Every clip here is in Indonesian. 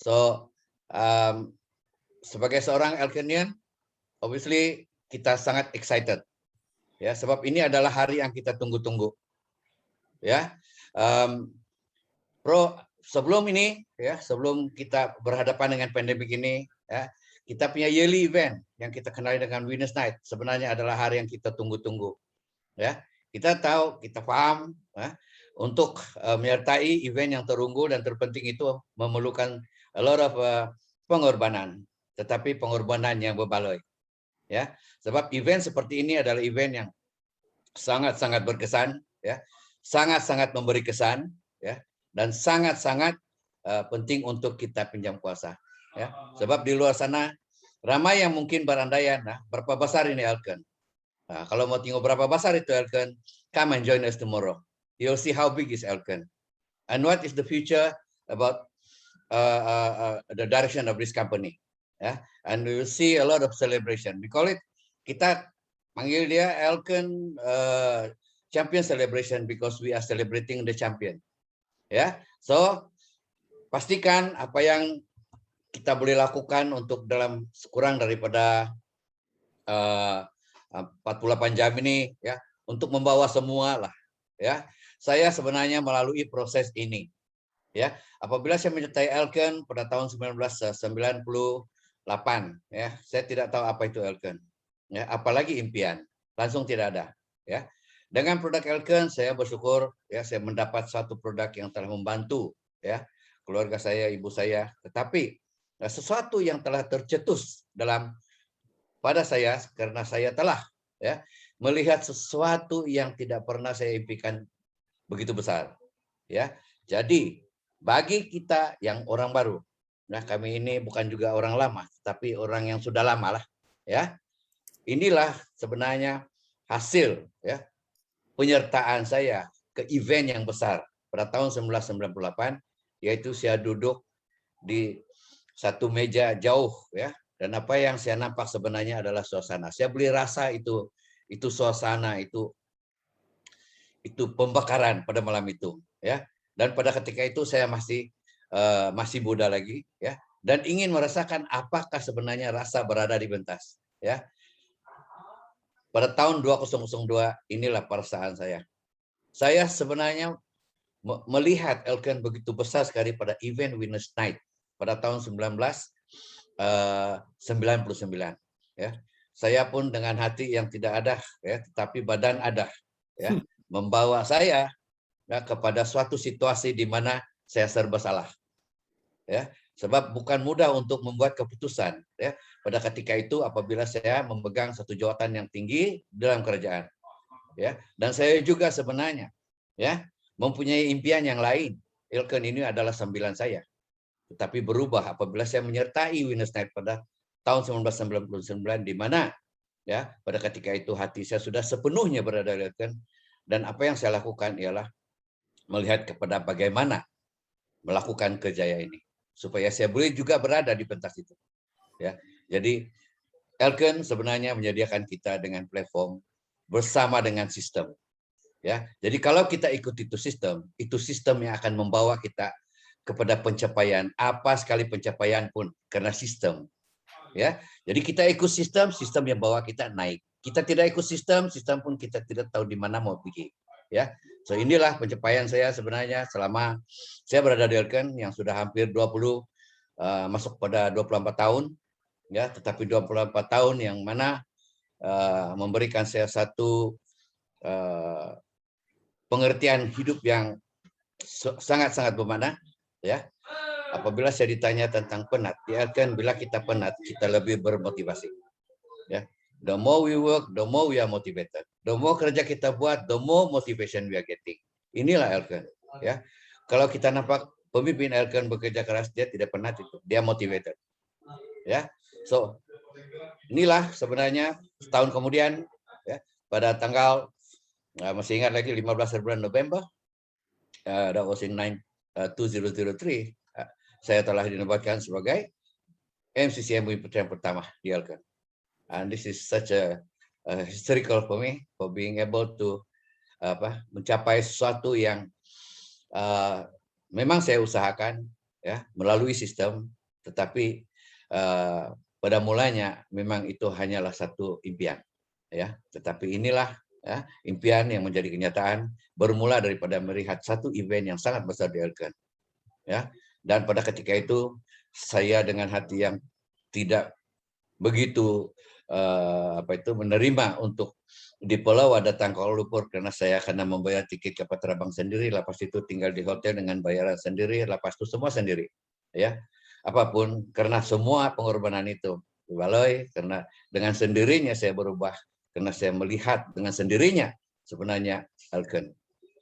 So sebagai seorang Elkenian, obviously kita sangat excited, ya, sebab ini adalah hari yang kita tunggu-tunggu, ya. Sebelum ini, ya, sebelum kita berhadapan dengan pandemik ini, ya, kita punya yearly event yang kita kenali dengan Winners Night. Sebenarnya adalah hari yang kita tunggu-tunggu, ya. Kita tahu, kita paham, ya, untuk menyertai event yang terunggul dan terpenting itu memerlukan a lot of pengorbanan, tetapi pengorbanan yang berbaloi, ya. Sebab event seperti ini adalah event yang sangat-sangat berkesan, ya, sangat-sangat memberi kesan, ya, dan sangat-sangat penting untuk kita pinjam kuasa, ya. Sebab di luar sana ramai yang mungkin berandaian, nah, berapa besar ini Elken. Nah, kalau mau tengok berapa besar itu Elken, come and join us tomorrow. You'll see how big is Elken and what is the future about the direction of this company. Yeah, and we will see a lot of celebration. We call it, kita panggil dia Elken Champion Celebration because we are celebrating the champion. Ya, so pastikan apa yang kita boleh lakukan untuk dalam kurang daripada 48 jam ini, ya, untuk membawa semua lah, ya. Saya sebenarnya melalui proses ini, ya. Apabila saya menyertai Elken pada tahun 1998, ya, saya tidak tahu apa itu Elken, ya, apalagi impian, langsung tidak ada, ya. Dengan produk Elken saya bersyukur, ya, saya mendapat satu produk yang telah membantu, ya, keluarga saya, ibu saya, tetapi sesuatu yang telah tercetus dalam pada saya karena saya telah, ya, melihat sesuatu yang tidak pernah saya impikan begitu besar, ya. Jadi bagi kita yang orang baru, nah, kami ini bukan juga orang lama, tapi orang yang sudah lama lah, ya. Inilah sebenarnya hasil, ya, penyertaan saya ke event yang besar pada tahun 1998, yaitu saya duduk di satu meja jauh, ya, dan apa yang saya nampak sebenarnya adalah suasana. Saya boleh rasa itu suasana, itu pembakaran pada malam itu, ya. Dan pada ketika itu saya masih muda lagi, ya, dan ingin merasakan apakah sebenarnya rasa berada di pentas, ya. Pada tahun 2002 inilah perasaan saya. Saya sebenarnya melihat Elken begitu besar sekali pada event Winners Night pada tahun 1999, ya. Saya pun dengan hati yang tidak ada, ya, tetapi badan ada, ya, membawa saya, ya, kepada suatu situasi di mana saya serba salah, ya. Sebab bukan mudah untuk membuat keputusan, ya, pada ketika itu apabila saya memegang satu jawatan yang tinggi dalam kerajaan, ya. Dan saya juga sebenarnya, ya, mempunyai impian yang lain. Elken ini adalah sambilan saya, tetapi berubah apabila saya menyertai Winners Night pada tahun 1999, di mana, ya, pada ketika itu hati saya sudah sepenuhnya berada di Elken, dan apa yang saya lakukan ialah melihat kepada bagaimana melakukan kerjaya ini supaya saya boleh juga berada di pentas itu, ya. Jadi Elken sebenarnya menyediakan kita dengan platform bersama dengan sistem, ya. Jadi kalau kita ikut itu sistem yang akan membawa kita kepada pencapaian, apa sekali pencapaian pun karena sistem, ya. Jadi kita ikut sistem yang bawa kita naik. Kita tidak ikut sistem pun kita tidak tahu di mana mau pergi, ya. So inilah pencapaian saya sebenarnya selama saya berada di Elken yang sudah hampir 20 masuk pada 24 tahun, ya, tetapi 24 tahun yang mana memberikan saya satu pengertian hidup yang sangat-sangat bermakna, ya. Apabila saya ditanya tentang penat, dia akan bila kita penat, kita lebih bermotivasi, ya. The more we work, the more we are motivated. The more kerja kita buat, the more motivation we are getting. Inilah Elken, ya. Kalau kita nampak pemimpin Elken bekerja keras, dia tidak penat itu, dia motivated, ya. So inilah sebenarnya setahun kemudian, ya, pada tanggal masih ingat lagi 15 bulan November, that was in 2003, saya telah dinobatkan sebagai MCC MUI Putra yang pertama di Elken. And this is such a historical for me, for being able to mencapai sesuatu yang memang saya usahakan, ya, melalui sistem, tetapi pada mulanya memang itu hanyalah satu impian, ya. Tetapi inilah ya, impian yang menjadi kenyataan bermula daripada melihat satu event yang sangat besar di Elken, ya. Dan pada ketika itu saya dengan hati yang tidak begitu menerima untuk di Pulau datang ke Kuala Lumpur karena saya kena membayar tiket kapal terbang sendiri, lepas itu tinggal di hotel dengan bayaran sendiri, lepas itu semua sendiri, ya. Apapun karena semua pengorbanan itu baloi, karena dengan sendirinya saya berubah, karena saya melihat dengan sendirinya sebenarnya Elken,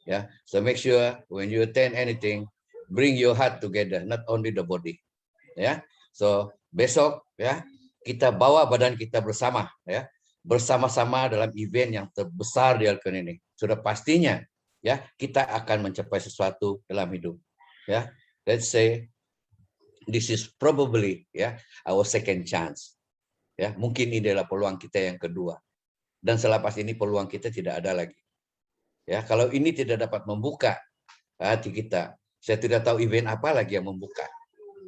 ya. So make sure when you attend anything, bring your heart together, not only the body, ya. So besok ya kita bawa badan kita bersama, ya, bersama-sama dalam event yang terbesar di Elken ini. Sudah pastinya ya kita akan mencapai sesuatu dalam hidup, ya. Let's say this is probably ya our second chance, ya. Mungkin ini adalah peluang kita yang kedua, dan selepas ini peluang kita tidak ada lagi, ya. Kalau ini tidak dapat membuka hati kita, saya tidak tahu event apa lagi yang membuka,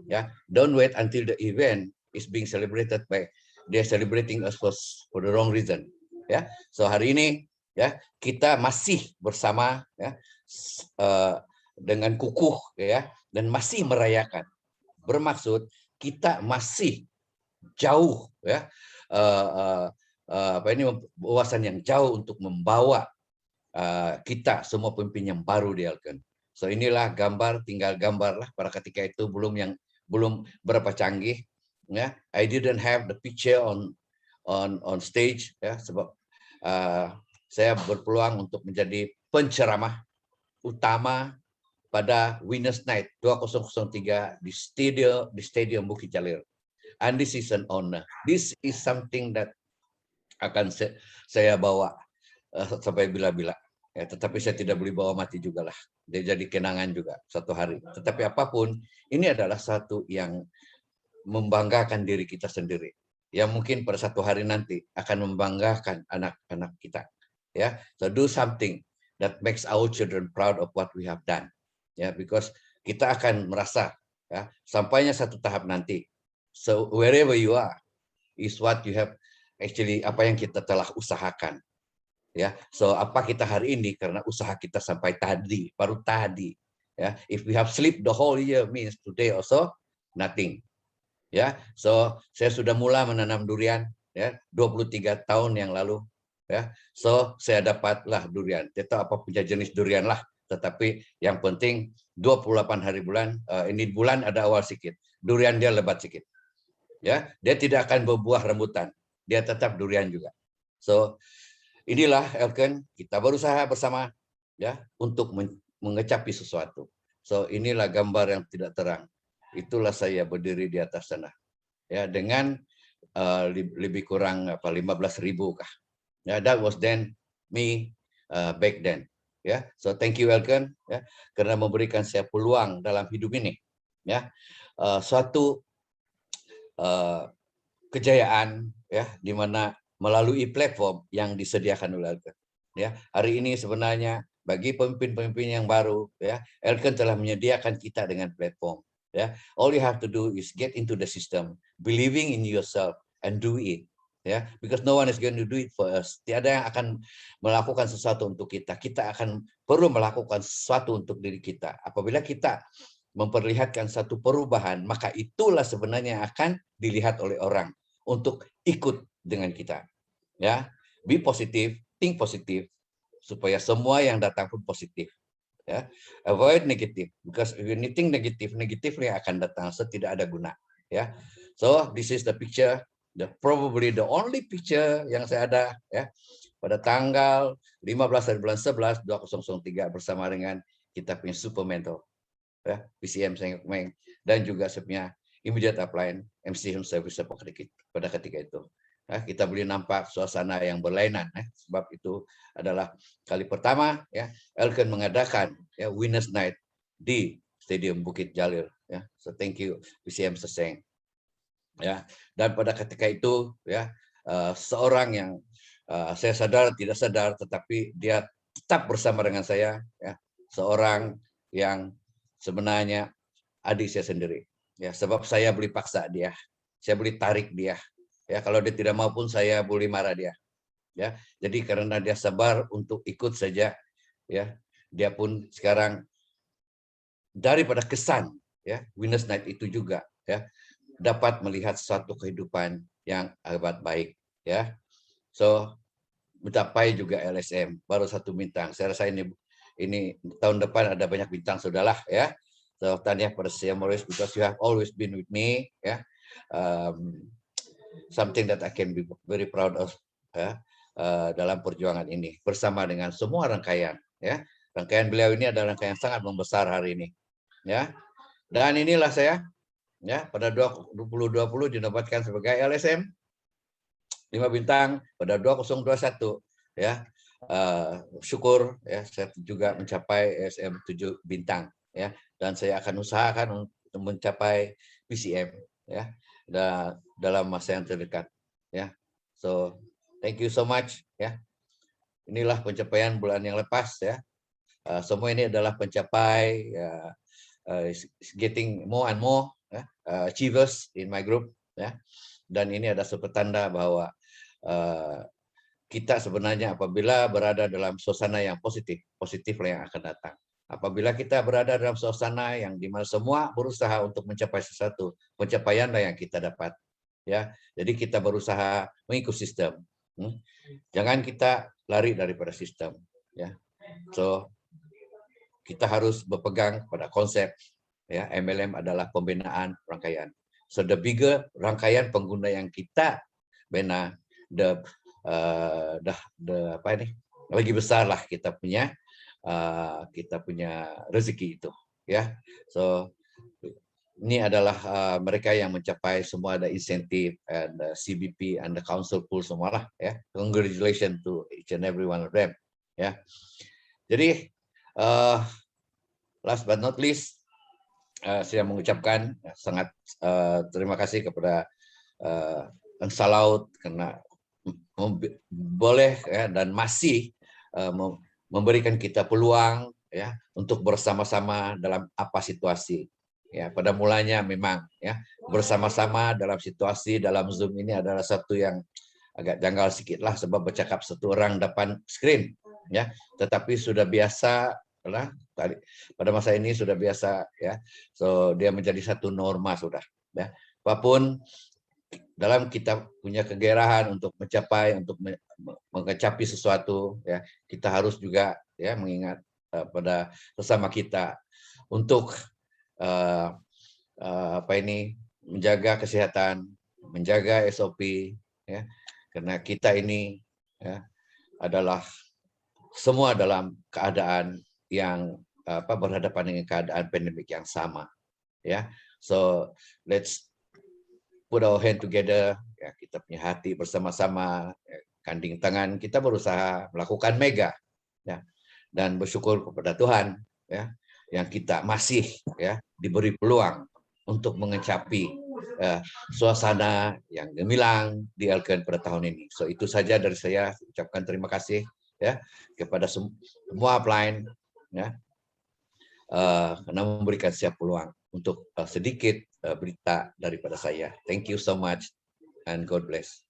ya. Don't wait until the event is being celebrated by they're celebrating us for the wrong reason, ya. So hari ini ya kita masih bersama ya dengan kukuh ya dan masih merayakan, bermaksud kita masih jauh ya wawasan yang jauh untuk membawa kita semua pemimpin yang baru di Elken. So inilah gambar, tinggal gambar lah pada ketika itu belum berapa canggih, ya. I didn't have the picture on stage ya sebab saya berpeluang untuk menjadi penceramah utama pada Winners Night 2003 di Stadium Bukit Jalil. And this is an honor. This is something that akan saya bawa sampai bila-bila. Ya, tetapi saya tidak boleh bawa mati juga lah. Dia jadi kenangan juga satu hari. Tetapi apapun, ini adalah satu yang membanggakan diri kita sendiri. Yang mungkin pada satu hari nanti akan membanggakan anak-anak kita. Ya, so do something that makes our children proud of what we have done. Ya, because kita akan merasa ya sampainya satu tahap nanti. So wherever you are is what you have actually apa yang kita telah usahakan. Ya, so apa kita hari ini karena usaha kita sampai tadi, baru tadi. Ya, if we have sleep the whole year means today also nothing. Ya, so saya sudah mulai menanam durian ya 23 tahun yang lalu. Ya, so saya dapatlah durian. Tidak apa punya jenis durian lah, tetapi yang penting 28 hari bulan ini bulan ada awal sedikit. Durian dia lebat sedikit. Ya, dia tidak akan berbuah rambutan. Dia tetap durian juga. So inilah Elken, kita berusaha bersama ya untuk mengecapi sesuatu. So inilah gambar yang tidak terang. Itulah saya berdiri di atas sana. Ya dengan lebih kurang 15.000 kah. Ya, that was then me back then. Ya, so thank you Elken ya karena memberikan saya peluang dalam hidup ini. Ya, suatu kejayaan ya di mana melalui platform yang disediakan oleh Elken. Ya, hari ini sebenarnya bagi pemimpin-pemimpin yang baru ya, Elken telah menyediakan kita dengan platform ya. All you have to do is get into the system, believing in yourself and do it. Ya, because no one is going to do it for us. Tiada yang akan melakukan sesuatu untuk kita. Kita akan perlu melakukan sesuatu untuk diri kita. Apabila kita memperlihatkan satu perubahan, maka itulah sebenarnya akan dilihat oleh orang untuk ikut dengan kita. Ya, be positive, think positive, supaya semua yang datang pun positif. Ya, avoid negative, because if you think negatively akan datang, so tidak ada guna. Ya, so this is the picture, probably the only picture yang saya ada ya pada tanggal 15 bulan 11 2003 bersama dengan kita punya super mentor ya PCM Sengok Meng dan juga sebenarnya immediate upline MC Home Service pada ketika itu. Ya, kita boleh nampak suasana yang berlainan sebab itu adalah kali pertama ya Elken mengadakan ya Winners Night di Stadium Bukit Jalil ya. So thank you PCM Seseng. Ya, dan pada ketika itu ya seorang yang saya sadar tidak sadar tetapi dia tetap bersama dengan saya ya, seorang yang sebenarnya adik saya sendiri. Ya, sebab saya boleh paksa dia, saya boleh tarik dia. Ya, kalau dia tidak mau pun saya boleh marah dia. Ya, jadi karena dia sabar untuk ikut saja, ya, dia pun sekarang daripada kesan, ya, Winners Night itu juga, ya, dapat melihat suatu kehidupan yang amat baik, ya. So mencapai juga LSM baru 1 bintang. Saya rasa ini tahun depan ada banyak bintang sudahlah, ya. So tanya pada saya Maurice, because you have always been with me, ya. Something that I can be very proud of, ya, dalam perjuangan ini bersama dengan semua rangkaian, ya. Rangkaian beliau ini adalah rangkaian sangat membesar hari ini, ya. Dan inilah saya, ya, pada 2020 dinobatkan sebagai LSM 5 bintang pada 2021, ya. Syukur, ya, saya juga mencapai SM 7 bintang, ya, dan saya akan usahakan untuk mencapai PCM, ya, dalam masa yang terdekat, ya. So thank you so much, ya. Inilah pencapaian bulan yang lepas, ya. Semua ini adalah pencapai, getting more and more, ya, achievers in my group, ya. Dan ini ada suatu tanda bahwa kita sebenarnya apabila berada dalam suasana yang positif, positiflah yang akan datang. Apabila kita berada dalam suasana yang dimana semua berusaha untuk mencapai sesuatu, pencapaianlah yang kita dapat. Ya, jadi kita berusaha mengikuti sistem. Jangan kita lari daripada sistem. Ya, so kita harus berpegang pada konsep. Ya, MLM adalah pembinaan rangkaian. So the bigger rangkaian pengguna yang kita bina, apa ini, lagi besar lah kita punya rezeki itu, ya. So ini adalah mereka yang mencapai semua, ada insentif, and CBP and the council pool semua lah, ya. Congratulations to each and every one of them, ya. Jadi last but not least, saya mengucapkan sangat terima kasih kepada Angsa Laut karena boleh, ya, dan masih memberikan kita peluang, ya, untuk bersama-sama dalam apa situasi. Ya, pada mulanya memang, ya, bersama-sama dalam situasi dalam Zoom ini adalah satu yang agak janggal sedikit lah, sebab bercakap satu orang depan screen, ya. Tetapi sudah biasa lah, pada masa ini sudah biasa, ya. So dia menjadi satu norma sudah, ya. Apapun dalam kita punya kegairahan untuk mencapai, untuk mengecapi sesuatu, ya, kita harus juga, ya, mengingat pada sesama kita untuk apa ini, menjaga kesehatan, menjaga SOP, ya, karena kita ini, ya, adalah semua dalam keadaan yang berhadapan dengan keadaan pandemik yang sama, ya. So let's put our hand together, ya, kita punya hati bersama-sama, ya, ganding tangan, kita berusaha melakukan mega, ya, dan bersyukur kepada Tuhan, ya, yang kita masih, ya, diberi peluang untuk mengecapi suasana yang gemilang di Elken pada tahun ini. So itu saja dari saya, ucapkan terima kasih, ya, kepada semua upline, ya, karena memberikan saya peluang untuk sedikit berita daripada saya. Thank you so much and God bless.